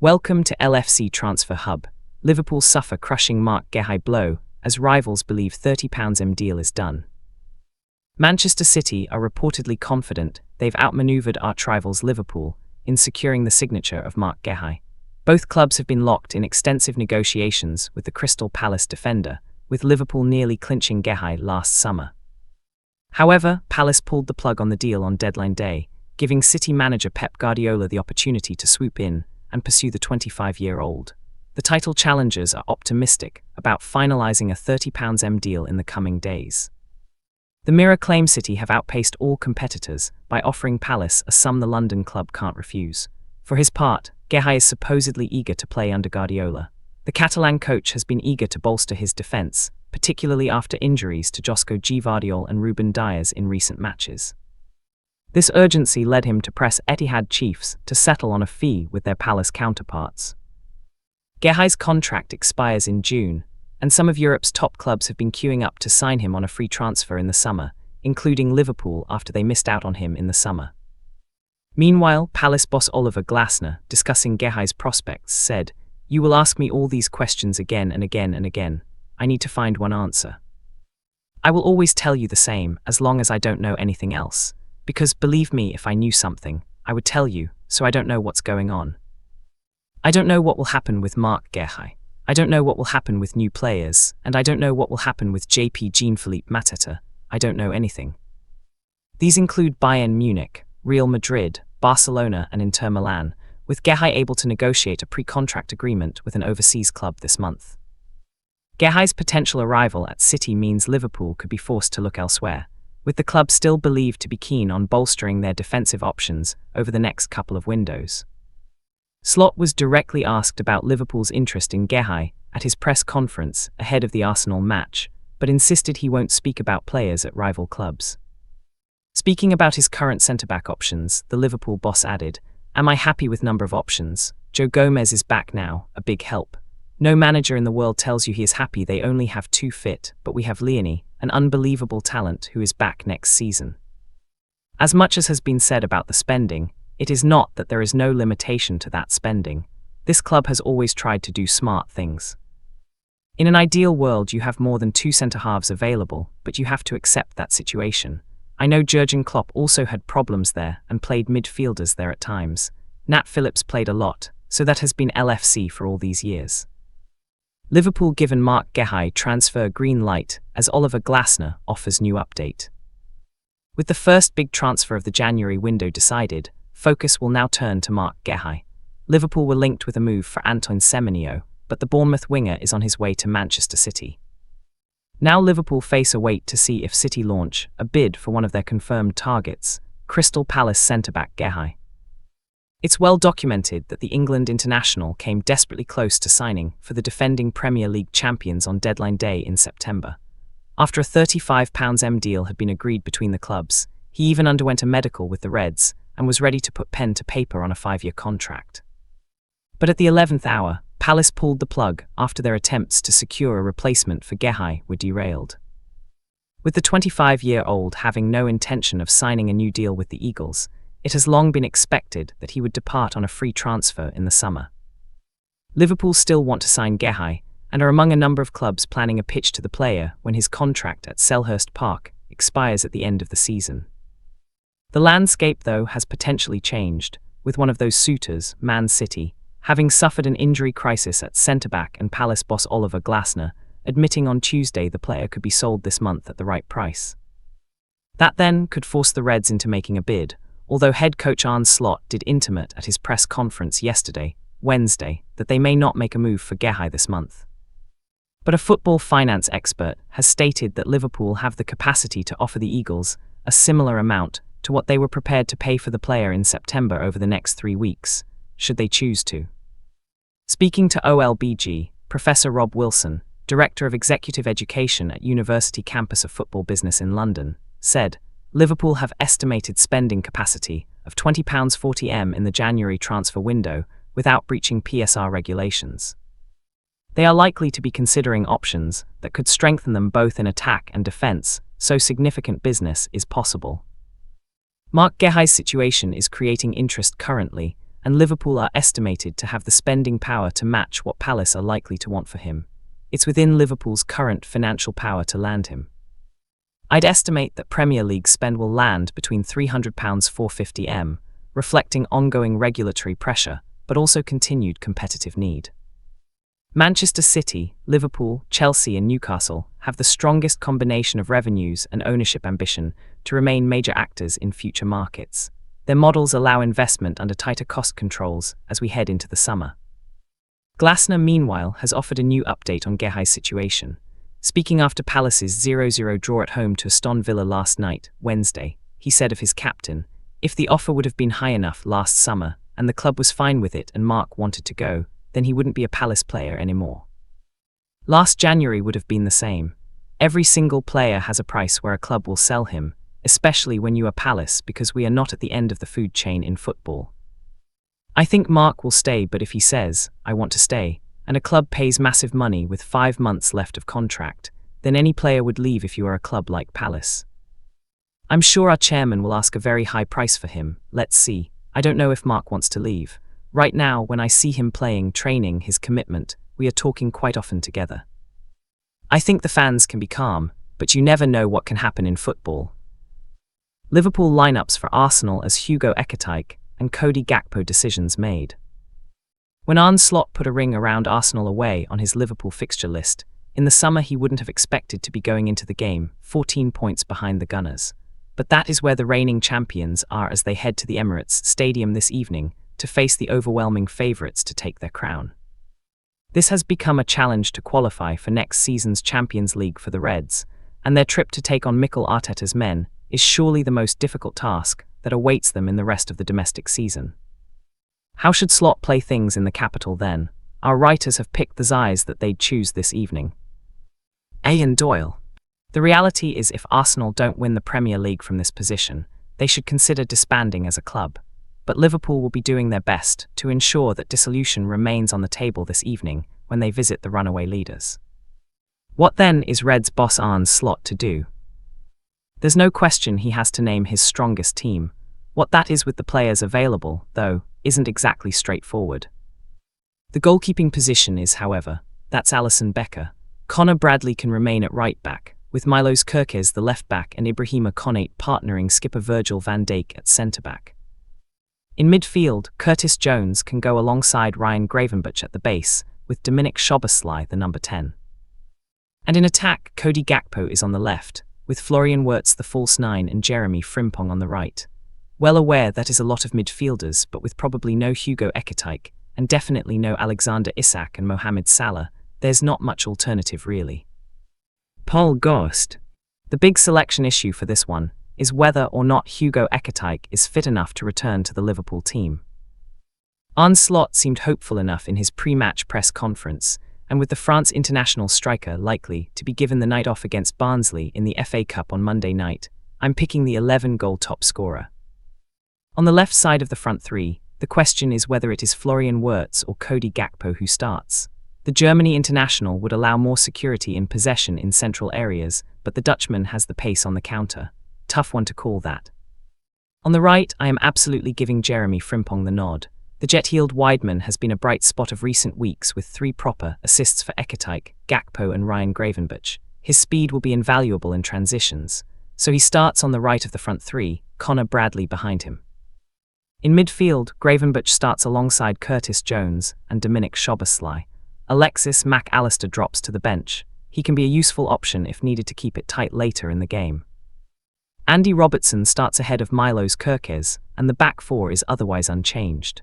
Welcome to LFC Transfer Hub. Liverpool suffer crushing Mark Guehi blow as rivals believe £30 deal is done. Manchester City are reportedly confident they've outmaneuvered arch-rivals Liverpool in securing the signature of Mark Guehi. Both clubs have been locked in extensive negotiations with the Crystal Palace defender, with Liverpool nearly clinching Guehi last summer. However, Palace pulled the plug on the deal on deadline day, giving City manager Pep Guardiola the opportunity to swoop in and pursue the 25-year-old. The title challengers are optimistic about finalising a £30 deal in the coming days. The Mirror claim City have outpaced all competitors by offering Palace a sum the London club can't refuse. For his part, Guehi is supposedly eager to play under Guardiola. The Catalan coach has been eager to bolster his defence, particularly after injuries to Josko Gvardiol and Ruben Dias in recent matches. This urgency led him to press Etihad chiefs to settle on a fee with their Palace counterparts. Guehi's contract expires in June, and some of Europe's top clubs have been queuing up to sign him on a free transfer in the summer, including Liverpool after they missed out on him in the summer. Meanwhile, Palace boss Oliver Glasner, discussing Guehi's prospects, said, "You will ask me all these questions again and again and again. I need to find one answer. I will always tell you the same as long as I don't know anything else. Because believe me, if I knew something, I would tell you, so I don't know what's going on. I don't know what will happen with Mark Guehi. I don't know what will happen with new players, and I don't know what will happen with JP Jean-Philippe Mateta. I don't know anything. These include Bayern Munich, Real Madrid, Barcelona and Inter Milan, with Guehi able to negotiate a pre-contract agreement with an overseas club this month. Guehi's potential arrival at City means Liverpool could be forced to look elsewhere, with the club still believed to be keen on bolstering their defensive options over the next couple of windows. Slot was directly asked about Liverpool's interest in Guehi at his press conference ahead of the Arsenal match, but insisted he won't speak about players at rival clubs. Speaking about his current centre-back options, the Liverpool boss added, "Am I happy with number of options? Joe Gomez is back now, a big help. No manager in the world tells you he is happy they only have two fit, but we have Liani, an unbelievable talent who is back next season." As much as has been said about the spending, it is not that there is no limitation to that spending. This club has always tried to do smart things. In an ideal world you have more than two centre-halves available, but you have to accept that situation. I know Jurgen Klopp also had problems there and played midfielders there at times. Nat Phillips played a lot, so that has been LFC for all these years. Liverpool given Mark Guehi transfer green light as Oliver Glasner offers new update. With the first big transfer of the January window decided, focus will now turn to Mark Guehi. Liverpool were linked with a move for Antoine Semenyo, but the Bournemouth winger is on his way to Manchester City. Now Liverpool face a wait to see if City launch a bid for one of their confirmed targets, Crystal Palace centre-back Guehi. It's well documented that the England international came desperately close to signing for the defending Premier League champions on deadline day in September. After a £35 deal had been agreed between the clubs, he even underwent a medical with the Reds and was ready to put pen to paper on a 5-year contract. But at the 11th hour, Palace pulled the plug after their attempts to secure a replacement for Guehi were derailed. With the 25-year-old having no intention of signing a new deal with the Eagles, it has long been expected that he would depart on a free transfer in the summer. Liverpool still want to sign Guehi and are among a number of clubs planning a pitch to the player when his contract at Selhurst Park expires at the end of the season. The landscape, though, has potentially changed, with one of those suitors, Man City, having suffered an injury crisis at centre-back and Palace boss Oliver Glasner, admitting on Tuesday the player could be sold this month at the right price. That then could force the Reds into making a bid, although head coach Arne Slot did intimate at his press conference yesterday, Wednesday, that they may not make a move for Guehi this month. But a football finance expert has stated that Liverpool have the capacity to offer the Eagles a similar amount to what they were prepared to pay for the player in September over the next 3 weeks, should they choose to. Speaking to OLBG, Professor Rob Wilson, Director of Executive Education at University Campus of Football Business in London, said, Liverpool have estimated spending capacity of £20.40m in the January transfer window without breaching PSR regulations. They are likely to be considering options that could strengthen them both in attack and defence, so significant business is possible. Mark Guehi's situation is creating interest currently, and Liverpool are estimated to have the spending power to match what Palace are likely to want for him. It's within Liverpool's current financial power to land him. I'd estimate that Premier League spend will land between £300 £450m, reflecting ongoing regulatory pressure, but also continued competitive need. Manchester City, Liverpool, Chelsea and Newcastle have the strongest combination of revenues and ownership ambition to remain major actors in future markets. Their models allow investment under tighter cost controls as we head into the summer. Glasner, meanwhile, has offered a new update on Guehi's situation. Speaking after Palace's 0-0 draw at home to Aston Villa last night, Wednesday, he said of his captain, "If the offer would have been high enough last summer and the club was fine with it and Mark wanted to go, then he wouldn't be a Palace player anymore. Last January would have been the same. Every single player has a price where a club will sell him, especially when you are Palace, because we are not at the end of the food chain in football. I think Mark will stay, but if he says, 'I want to stay,' and a club pays massive money with 5 months left of contract, then any player would leave if you are a club like Palace. I'm sure our chairman will ask a very high price for him. Let's see. I don't know if Mark wants to leave. Right now, when I see him playing, training, his commitment, we are talking quite often together. I think the fans can be calm, but you never know what can happen in football." Liverpool lineups for Arsenal as Hugo Ekitike and Cody Gakpo decisions made. When Arne Slot put a ring around Arsenal away on his Liverpool fixture list, in the summer he wouldn't have expected to be going into the game 14 points behind the Gunners. But that is where the reigning champions are as they head to the Emirates Stadium this evening to face the overwhelming favourites to take their crown. This has become a challenge to qualify for next season's Champions League for the Reds, and their trip to take on Mikel Arteta's men is surely the most difficult task that awaits them in the rest of the domestic season. How should Slot play things in the capital then? Our writers have picked the sides that they'd choose this evening. Ian Doyle. The reality is, if Arsenal don't win the Premier League from this position, they should consider disbanding as a club. But Liverpool will be doing their best to ensure that dissolution remains on the table this evening when they visit the runaway leaders. What then is Reds boss Arne Slot to do? There's no question he has to name his strongest team. What that is with the players available, though, isn't exactly straightforward. The goalkeeping position is, however, that's Alisson Becker. Conor Bradley can remain at right back, with Milos Kerkez the left back and Ibrahima Konate partnering skipper Virgil van Dijk at centre back. In midfield, Curtis Jones can go alongside Ryan Gravenberch at the base, with Dominic Szoboszlai the number 10. And in attack, Cody Gakpo is on the left, with Florian Wirtz the false 9 and Jeremy Frimpong on the right. Well aware that is a lot of midfielders, but with probably no Hugo Ekitike, and definitely no Alexander Isak and Mohamed Salah, there's not much alternative really. Paul Ghost. The big selection issue for this one is whether or not Hugo Ekitike is fit enough to return to the Liverpool team. Arne Slot seemed hopeful enough in his pre-match press conference, and with the France international striker likely to be given the night off against Barnsley in the FA Cup on Monday night, I'm picking the 11-goal top scorer. On the left side of the front three, the question is whether it is Florian Wirtz or Cody Gakpo who starts. The Germany international would allow more security in possession in central areas, but the Dutchman has the pace on the counter. Tough one to call that. On the right, I am absolutely giving Jeremy Frimpong the nod. The jet-heeled wideman has been a bright spot of recent weeks with 3 proper assists for Ekitike, Gakpo and Ryan Gravenberch. His speed will be invaluable in transitions, so he starts on the right of the front three, Conor Bradley behind him. In midfield, Gravenberch starts alongside Curtis Jones and Dominic Szoboszlai. Alexis Mac Allister drops to the bench. He can be a useful option if needed to keep it tight later in the game. Andy Robertson starts ahead of Milos Kerkez, and the back four is otherwise unchanged.